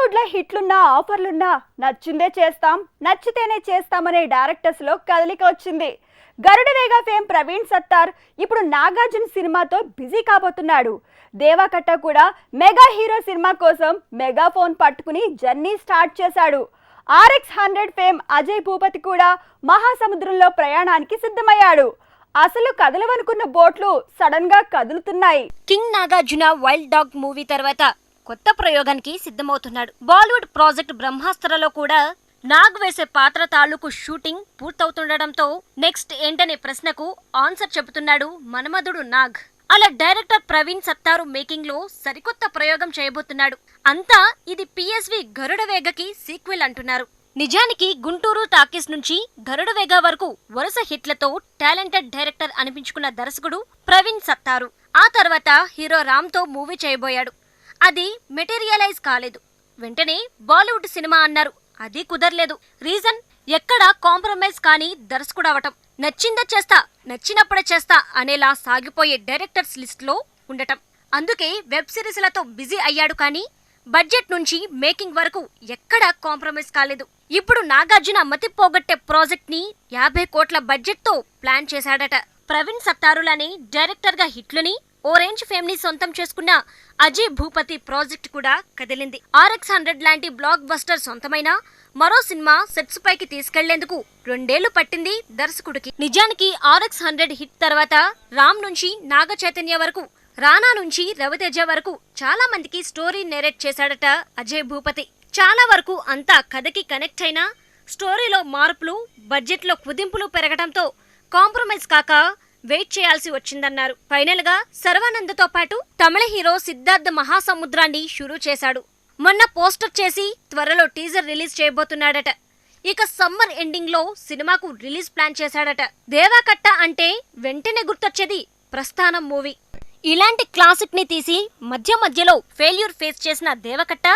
బాలీవుడ్ లో హిట్లున్నా ఆఫర్లున్నా నచ్చిందే చేస్తాం నచ్చితేనే చేస్తామనే డైరెక్టర్స్ లో కదలిక వచ్చింది. గరుడవేగ ఫేమ్ ప్రవీణ్ సత్తార్ ఇప్పుడు నాగార్జున సినిమాతో బిజీ కాబోతున్నాడు. దేవకట్ట కూడా మెగా హీరో సినిమా కోసం మెగాఫోన్ పట్టుకుని జర్నీ స్టార్ట్ చేశాడు. RX100 ఫేమ్ అజయ్ భూపతి కూడా మహాసముద్రంలో ప్రయాణానికి సిద్ధమయ్యాడు. అసలు కదలవనుకున్న బోట్లు సడన్ గా కదులుతున్నాయి. King Nagarjuna wild dog movie తర్వాత కొత్త ప్రయోగానికి సిద్ధమవుతున్నాడు. బాలీవుడ్ ప్రాజెక్ట్ బ్రహ్మాస్త్రలో కూడా నాగ్ వేసే పాత్ర తాలూకు షూటింగ్ పూర్తవుతుండటంతో నెక్స్ట్ ఏంటనే ప్రశ్నకు ఆన్సర్ చెబుతున్నాడు మన్మధుడు నాగ్. అలా డైరెక్టర్ ప్రవీణ్ సత్తారు మేకింగ్ లో సరికొత్త ప్రయోగం చేయబోతున్నాడు. అంతా ఇది PSV గరుడవేగకి సీక్వెల్ అంటున్నారు. నిజానికి గుంటూరు టాకీస్ నుంచి గరుడవేగ వరకు వరుస హిట్లతో టాలెంటెడ్ డైరెక్టర్ అనిపించుకున్న దర్శకుడు ప్రవీణ్ సత్తారు ఆ తర్వాత హీరో రామ్ తో మూవీ చేయబోయాడు. అది మెటీరియలైజ్ కాలేదు. వెంటనే బాలీవుడ్ సినిమా అన్నారు. అది కుదరలేదు. రీజన్ ఎక్కడ కాంప్రమైజ్ కానీ దర్శకుడు అవటం. నచ్చిందే చేస్తా నచ్చినప్పుడే చేస్తా అనేలా సాగిపోయే డైరెక్టర్స్ లిస్ట్ లో ఉండటం. అందుకే వెబ్ సిరీస్లతో బిజీ అయ్యాడు కానీ బడ్జెట్ నుంచి మేకింగ్ వరకు ఎక్కడా కాంప్రమైజ్ కాలేదు. ఇప్పుడు నాగార్జున మతి పోగొట్టే ప్రాజెక్ట్ ని 50 కోట్ల బడ్జెట్ తో ప్లాన్ చేశాడట. ప్రవీణ్ సత్తారులానే డైరెక్టర్ గా హిట్లుని ఓరెంజ్ ఫేమ్ ని సొంతం చేసుకున్న అజయ్ భూపతి ప్రాజెక్ట్ కూడా కదిలింది. RX100 లాంటి బ్లాక్ బస్టర్ సొంతమైన మరో సినిమా సెట్స్ పైకి తీసుకెళ్లేందుకు 2 ఏళ్లు పట్టింది దర్శకుడికి. నిజానికి RX100 హిట్ తర్వాత రామ్ నుంచి నాగ చైతన్య వరకు, రానా నుంచి రవితేజ వరకు చాలా మందికి స్టోరీ నేరేట్ చేశాడట అజయ్ భూపతి. చాలా వరకు అంతా కథకి కనెక్ట్ అయినా స్టోరీలో మార్పులు, బడ్జెట్ లో కుదింపులు పెరగడంతో కాంప్రమైజ్ కాక వెయిట్ చేయాల్సి వచ్చిందన్నారు. ఫైనల్ గా శర్వానంద్ తో పాటు తమిళ హీరో సిద్ధార్థ్ మహాసముద్రాన్ని షురూ చేశాడు. మొన్న పోస్టర్ చేసి త్వరలో టీజర్ రిలీజ్ చేయబోతున్నాడట. ఇక సమ్మర్ ఎండింగ్ లో సినిమాకు రిలీజ్ ప్లాన్ చేశాడట. దేవకట్ట అంటే వెంటనే గుర్తొచ్చేది ప్రస్థానం మూవీ. ఇలాంటి క్లాసిక్ ని తీసి మధ్యలో ఫెయిల్యూర్ ఫేస్ చేసిన దేవకట్ట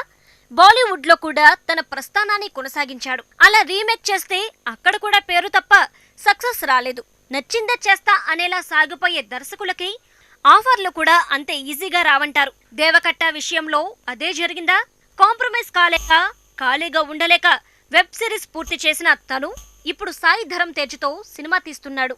బాలీవుడ్ లో కూడా తన ప్రస్థానాన్ని కొనసాగించాడు. అలా రీమేక్ చేస్తే అక్కడ కూడా పేరు తప్ప సక్సెస్ రాలేదు. నచ్చిందే చేస్తా అనేలా సాగిపోయే దర్శకులకి ఆఫర్లు కూడా అంతే ఈజీగా రావంటారు. దేవకట్ట విషయంలో అదే జరిగిందా? కాంప్రమైజ్ కాలేక ఖాళీగా ఉండలేక వెబ్ సిరీస్ పూర్తి చేసిన తను ఇప్పుడు సాయి ధరమ్ తేజ్తో సినిమా తీస్తున్నాడు.